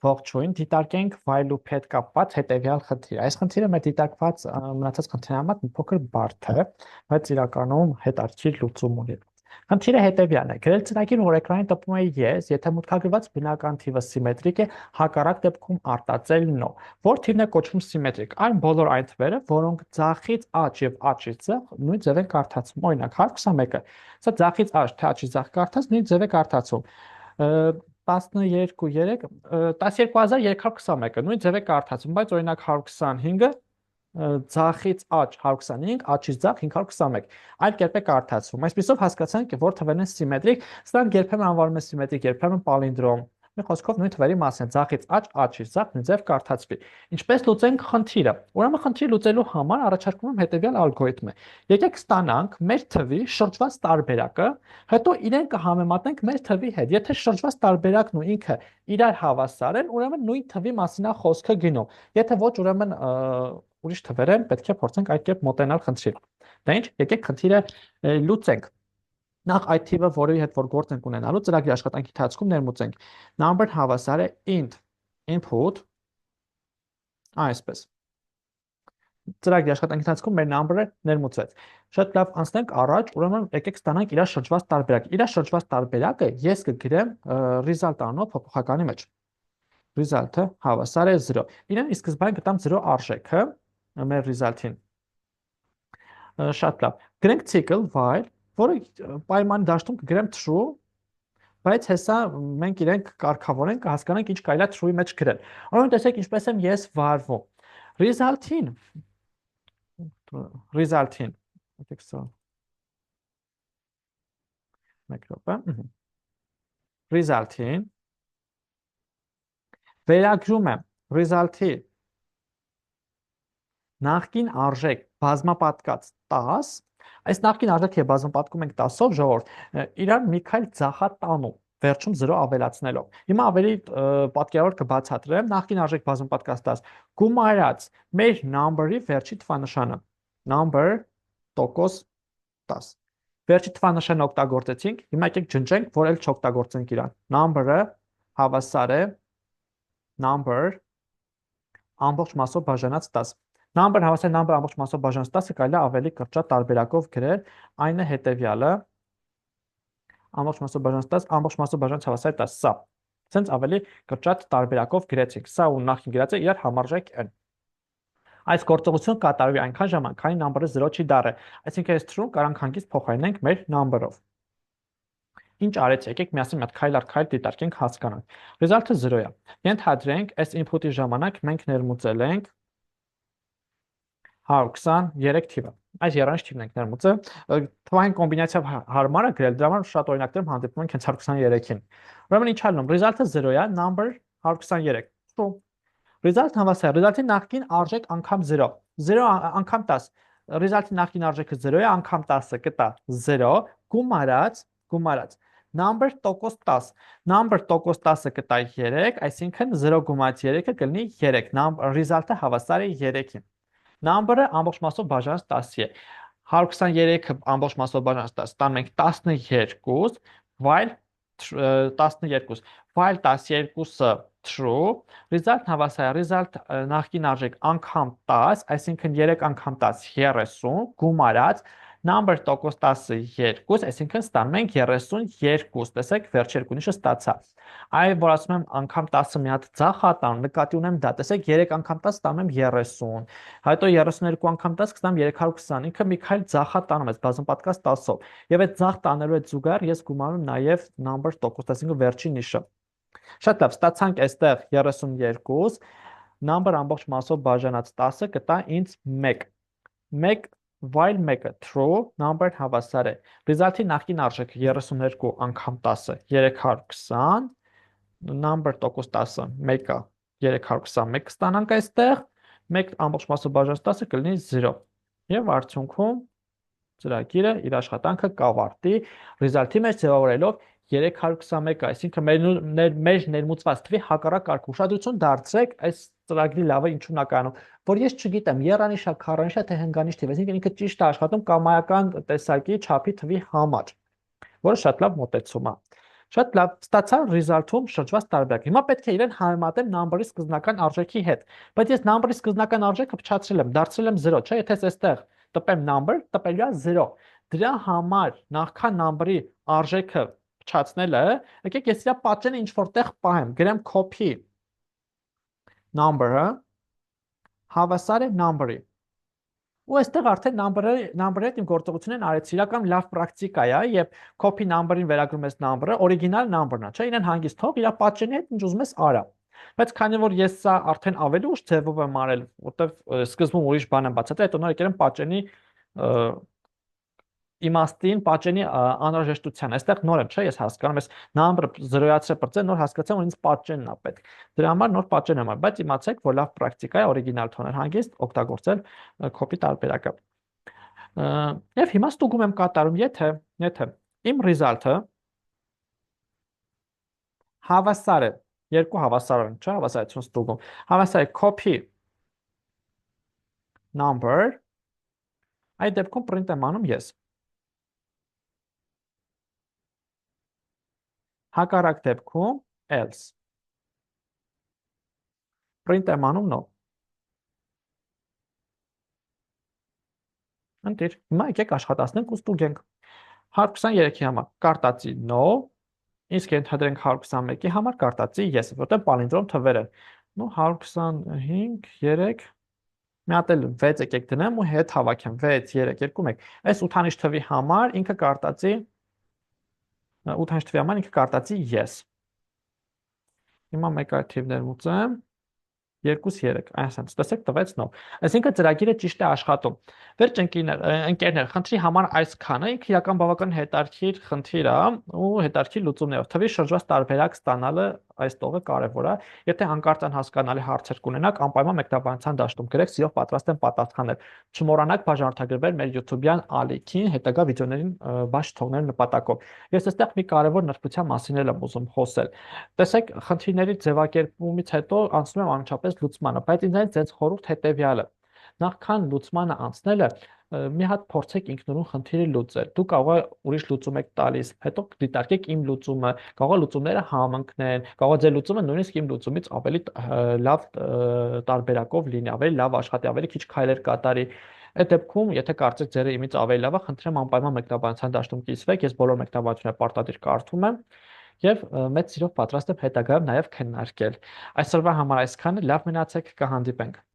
ողջույն, դիտարկենք while loop-ի հետ կապված հետևյալ խնդիր։ Այս խնդիրը մեր դիտարկված մնացած խնդիրի համար մի փոքր բարդ է, բայց իրականում հետաքրքիր լուծում ունի։ Խնդիրը հետևյալն է. գրել ծրագիր, որ էկրանին տպում է yes, եթե մուտքագրված բնական թիվը սիմետրիկ է, հակառակ դեպքում արտածել no։ Որ թիվն է կոչվում սիմետրիկ։ Այն բոլոր այն թվերը, որոնք ձախից աջ եւ աճից ձախ նույն ձև են կարդացում։ Օրինակ 121-ը։ Սա ձախից աջ, թե աճից ձախ կարդաց, նույն ձև է կարդացում։ 12 12321-ը նույն ձև է կարդացում, բայց օրինակ 125-ը ձախից աճ 125, աճից ձախ 521, այլ կերպ է կարդացվում։ Այսպեսով հասկացանք, որ թվերն են սիմետրիկ, սրանք երբեմն անվանում են սիմետրիկ, երբեմն պալինդրոմ։ Մի խոսքով նույն թվերի մասն է, ձախից աճ, աճից ձախ նույն ձև կարդացվի։ Ինչպես լուծենք խնդիրը։ Ուրեմն խնդիրը լուծելու համար առաջարկում եմ հետևյալ ալգորիթմը։ Եկեք ստանանք մեր թվի շրջված տարբերակը, հետո իրեն կհամեմատենք մեր թվի հետ։ Եթե շրջված տարբերակն ու ինքը իրար հավասար են, ուրեմն նույն թվի մասին է խոսքը գնում։ Եթե ոչ, ուրեմն ուրիշ թվեր են, պետք է փորձենք այդ կերպ մոտենալ խնդրին։ Դա ինչ, եկեք խնդիրը լուծենք։ Նախ այդ թիվը, որի հետ որ գործ ենք ունենալու, ծրագրի աշխատանքի ընթացքում ներմուծենք։ Number հավասար է int input այսպես։ Ծրագրի աշխատանքի ընթացքում մեր number-ը ներմուծվեց։ Շատ լավ, անցնենք առաջ, ուրեմն եկեք ստանանք իր շրջված տարբերակը։ Իր շրջված տարբերակը ես կգրեմ result անունով փոփոխականի մեջ։ Result-ը հավասար է 0։ Իրեն ի սկզբանե գտամ 0 արժեքը մեր result-ին։ Շատ լավ։ Գրենք cycle while, որը պայմանի դաշտում կգրեմ true, բայց հեսա մենք իրենք կարգավորենք, կհասկանանք ինչ կարելի է true-ի մեջ գրել։ Ուրեմն տեսեք ինչպես եմ ես վարվում։ Result-ին եկեք սա մեկ րոպե։ Result-ին վերագրում եմ result-ի նախկին արժեք բազմապատկած 10, այս նախկին արժեքը բազմապատկում ենք 10-ով, ժողովուրդ, իրար մի քայլ ձախատանում, վերջում 0 ավելացնելով։ Հիմա ավելի պատկերավոր կբացատրեմ, նախկին արժեք բազմապատկած 10 գումարած մեր number-ի վերջի թվանշանը, number տոկոս 10։ Վերջի թվանշանը օգտագործեցինք, հիմա եկեք ջնջենք, որ էլ չօգտագործենք իրան։ Number-ը հավասար է number ամբողջ մասով բաժանած 10։ Number հավասար number ամբողջ մասով բաժանած 10-ը կարելի է ավելի կրճատ տարբերակով գրել, այն է հետևյալը։ Ամբողջ մասով բաժանած 10, ամբողջ մասով բաժանած հավասար է 10, սա։ Սենց ավելի կրճատ տարբերակով գրեցինք։ Սա ու նախին գրածը իրար համարժեք են։ Այս գործողությունը կատարվի այնքան ժամանակ, քանի number-ը 0 չի դառը։ Այսինքն այս true կարանք հանգիստ փոխարինենք մեր number-ով։ Ինչ արեց, եկեք միասին մի հատ քայլ առ քայլ դիտարկենք, հասկանանք։ Result-ը 0 է։ Ենթադրենք, այս input-ի ժամանակ մենք ներմուծել ենք 123 թիվը։ Այս երաժիշտ թիվն ենք ներմուծել։ Թվային կոմբինացիայով հարմար է գրել, դրա համար շատ օրինակներում հանդիպում ենք հենց 123-ին։ Ուրեմն ինչ ալնում, result-ը 0 է, number 123։ True։ Result հավասար, result-ի նախկին արժեք անգամ 0։ 0 անգամ 10։ Result-ի նախկին արժեքը 0 է, անգամ 10-ը կտա 0, գումարած number տոկոս 10։ Number տոկոս 10-ը կտա 3, այսինքն 0 գումարած 3-ը կլինի 3։ Result-ը հավասար է 3-ին։ Number-ը ամբողջ մասով բաժանած 10-ի է։ 123-ը ամբողջ մասով բաժանած 10, տանում ենք 12, while 12, while 12-ը true, result հավասար է result նախկին արժեք անգամ 10, այսինքն 3 անգամ 10 30, գումարած number տոկոս 10-ը 2, այսինքն ստանում ենք 32, տեսեք վերջ երկու նիշը ստացա։ Այ որ ասում եմ անգամ 10-ը մի հատ ձախատան, նկատի ունեմ դա, տեսեք 3 անգամ 10 ստանում եմ 30, հետո 32 անգամ 10 կստանամ 320, ինքը մի քայլ ձախատանում է բազմապատկած 10-ով, եւ այդ ձախ տանելու այդ զուգահեռ ես գումարում նաեւ number տոկոս, այսինքն վերջին նիշը։ Շատ լավ, ստացանք այստեղ 32, number ամբողջ մասով բաժանած 10-ը կտա ինձ 1, while 1-ը true, number հավասար է։ Result-ի նախկին արժեքը 32 անգամ 10-ը 320, number տոկոս 10-ը 1-ը 321 կստանանք այստեղ, 1 ամբողջ մասով բաժանած 10-ը կլինի 0։ Եվ արդյունքում ծրագիրը իր աշխատանքը կավարտի, result-ի մեջ ձևավորելով 321, այսինքն մեր ներմուծված թվի հակառակ կարգ ուշադրություն դարձրեք այս ծրագրի լավը ինչու նականում, որ ես չգիտեմ եռանիշա, քառանիշա թե հնգանիշ թիվ, այսինքն ինքը ճիշտ է աշխատում կամայական տեսակի չափի թվի համար, որը շատ լավ մոտեցում է։ Շատ լավ, ստացա result-ում շրջված տարբերակ։ Հիմա պետք է իրեն համեմատեմ number-ի սկզբնական արժեքի հետ։ Բայց ես number-ի սկզբնական արժեքը փչացրել եմ, դարձրել եմ 0, չէ՞, եթե այստեղ տպեմ number, տպելու է 0։ Դրա համար նախքան number-ի արժեքը փչացնելը, եկեք ես իրա պատճենը ինչ որտեղ պահեմ, գրեմ copy number-ը հավասար է number-ի։ Ու այստեղ արդեն number-ը հետ իմ գործողությունն արեցի, իրական լավ պրակտիկա է, եւ copy number-ին վերագրում ես number-ը, օրիգինալ number-ն է, չէ՞, իրեն հանգիստ թող, իր պատճենի հետ ինչ ուզում ես արա։ Բայց քանի որ ես սա արդեն ավելի ուշ ձևով եմ արել, որտեվ սկզբում ուրիշ բան եմ բացատրել, հետո նոր եկել եմ պատճենի իմաստին, պատճենի անհրաժեշտության։ Այստեղ նոր եմ, չէ՞, ես հասկանում ես number-ը զրոյացրել բրծել, նոր հասկացա, որ ինձ պատճենն է պետք։ Դրա համար նոր պատճեն եմ արել, բայց իմացեք, որ լավ պրակտիկա է օրիգինալ թոներ հանգիստ օգտագործել copy տարբերակը։ Եվ հիմա ստուգում եմ կատարում, եթե իմ result-ը հավասար է, երկու հավասար են, չէ՞, հավասարություն ստուգում։ Հավասար է copy number, այդ դեպքում print եմ անում ես։ Հակառակ դեպքում else։ Print եմ անում no։ Ընտիր, հիմա եկեք աշխատացնենք ու ստուգենք։ 123-ի համար կարտացի no, իսկ ենթադրենք 121-ի համար կարտացի yes, որտեղ պալինդրոմ թվեր են։ Ну 125, 3, մի հատ էլ 6 եկեք դնեմ ու հետ հավաքեմ 6, 3, 2, 1։ Այս 8-անիշ թվի համար ինքը կարտացի 8-անիշ թվի համար ինքը կարտացի yes։ Հիմա մեկ այլ թիվ ներմուծեմ 2, 3, այսինքն տեսեք տվեց no։ Այսինքն ծրագիրը ճիշտ է աշխատում։ Վերջ ընկերներ, խնդրի համար այսքանը, ինքը իրական բավական հետարքիր խնդիր է ու հետարքիր լուծումներով։ Թվի շրջված տարբերակ ստանալը այս տողը կարևոր է։ Եթե հանկարծան հասկանալի հարցեր կունենաք, անպայման մեկնաբանության դաշտում գրեք, սիրով պատրաստ եմ պատասխանել։ Չմոռանաք բաժանորդագրվել մեր YouTube-յան ալիքին հետագա վիդեոներին բաց թողնելու նպատակով։ Ես այստեղ մի կարևոր նրբության մասին եմ ուզում խոսել։ Տեսեք, խնդիրների ձևակերպումից հետո անցնում եմ անմիջապես լուծմանը, բայց ինձանից ձեզ խորհուրդ հետևյալը։ Նախքան լուծմանը անցնելը մի հատ փորձեք ինքնուրույն խնդիրը լուծել։ Դու կարող ես ուրիշ լուծում եք տալիս, հետո դիտարկեք իմ լուծումը, կարող է լուծումները համընկնեն, կարող է ձեր լուծումը նույնիսկ իմ լուծումից ավելի լավ տարբերակով լինի, ավելի լավ աշխատի, ավելի քիչ քայլեր կատարի։ Այդ դեպքում, եթե կարծեք ձերը իմից ավելի լավ է, խնդրեմ անպայման մեկնաբանության դաշտում կիսվեք, ես բոլոր մեկնաբանությունները պարտադիր կարդում եմ եւ մեծ սիրով պատրաստ եմ հետագայում նաեւ քննարկել։ Այսօրվա համար այսքանը, լավ մնացեք, կհանդիպենք։